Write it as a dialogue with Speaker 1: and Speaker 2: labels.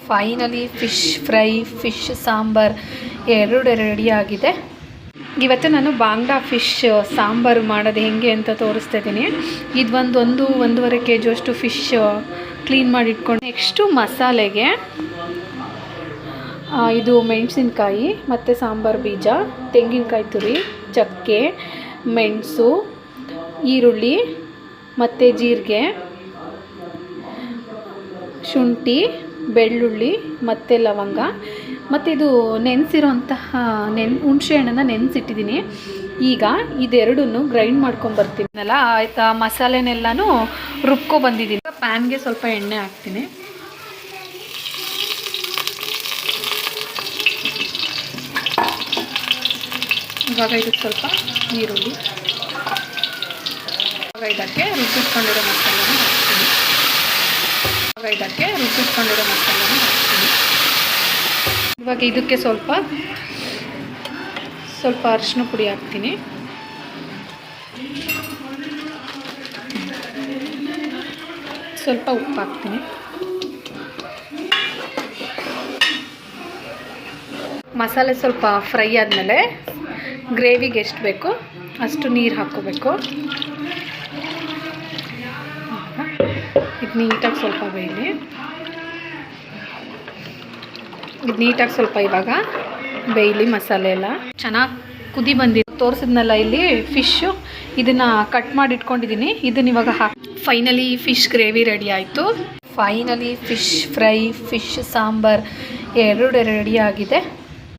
Speaker 1: Finally fish fry, fish sambar ಎರಡು ರೆಡಿಯಾಗಿದೆ. ಇವತ್ತು ನಾನು ಬಾಂಗ್ಡಾ ಫಿಶ್ ಸಾಂಬಾರು ಮಾಡೋದು ಹೇಗೆ ಅಂತ ತೋರಿಸ್ತಾ ಇದ್ದೀನಿ. ಇದು ಒಂದೂವರೆ kg ಅಷ್ಟು ಫಿಶ್ ಕ್ಲೀನ್ ಮಾಡಿ ಇಟ್ಕೊಂಡು, ನೆಕ್ಸ್ಟು ಮಸಾಲೆಗೆ ಇದು ಮೆಣಸಿನ್ಕಾಯಿ ಮತ್ತು ಸಾಂಬಾರು ಬೀಜ, ತೆಂಗಿನಕಾಯಿ ತುರಿ, ಚಕ್ಕೆ, ಮೆಣಸು, ಈರುಳ್ಳಿ ಮತ್ತು ಜೀರಿಗೆ, ಶುಂಠಿ, ಬೆಳ್ಳುಳ್ಳಿ ಮತ್ತು ಲವಂಗ, ಮತ್ತು ಇದು ನೆನೆಸಿರೋಂತಹ ಹುಣಸೆ ಹಣ್ಣನ್ನು ನೆನೆಸಿಟ್ಟಿದ್ದೀನಿ. ಈಗ ಇದೆರಡನ್ನು ಗ್ರೈಂಡ್ ಮಾಡ್ಕೊಂಬರ್ತೀನಲ್ಲ, ಆಯಿತಾ. ಮಸಾಲೆನೆಲ್ಲನೂ ರುಬ್ಕೊಬಂದಿದ್ದೀನಿ. ಪ್ಯಾನ್ಗೆ ಸ್ವಲ್ಪ ಎಣ್ಣೆ ಹಾಕ್ತೀನಿ. ಇವಾಗ ಇದಕ್ಕೆ ಸ್ವಲ್ಪ ಈರುಳ್ಳಿ, ಇವಾಗ ಇದಕ್ಕೆ ರುಬ್ಬಿಟ್ಕೊಂಡಿರೋ ಮಸಾಲೆನ ಹಾಕ್ತೀನಿ. ಇವಾಗ ಇದಕ್ಕೆ ಸ್ವಲ್ಪ ಅರಿಶಿನ ಪುಡಿ ಹಾಕ್ತೀನಿ. ಸ್ವಲ್ಪ ಉಪ್ಪು ಹಾಕ್ತೀನಿ. ಮಸಾಲೆ ಸ್ವಲ್ಪ ಫ್ರೈ ಆದಮೇಲೆ ಗ್ರೇವಿಗೆ ಎಷ್ಟು ಬೇಕೋ ಅಷ್ಟು ನೀರು ಹಾಕ್ಕೋಬೇಕು. ಇದು ನೀಟಾಗಿ ಸ್ವಲ್ಪ ಬೇಯಲಿ. ಇದು ನೀಟಾಗಿ ಸ್ವಲ್ಪ ಇವಾಗ ಬೇಯಲಿ. ಮಸಾಲೆ ಎಲ್ಲ ಚೆನ್ನಾಗಿ ಕುದಿ ಬಂದಿದೆ. ತೋರಿಸಿದ್ನಲ್ಲ ಇಲ್ಲಿ ಫಿಶ್ಶು, ಇದನ್ನು ಕಟ್ ಮಾಡಿ ಇಟ್ಕೊಂಡಿದ್ದೀನಿ. ಇದನ್ನ ಇವಾಗ ಫೈನಲಿ ಫಿಶ್ ಗ್ರೇವಿ ರೆಡಿ ಆಯಿತು. Finally fish fry, fish sambar ಎರಡು ರೆಡಿಯಾಗಿದೆ.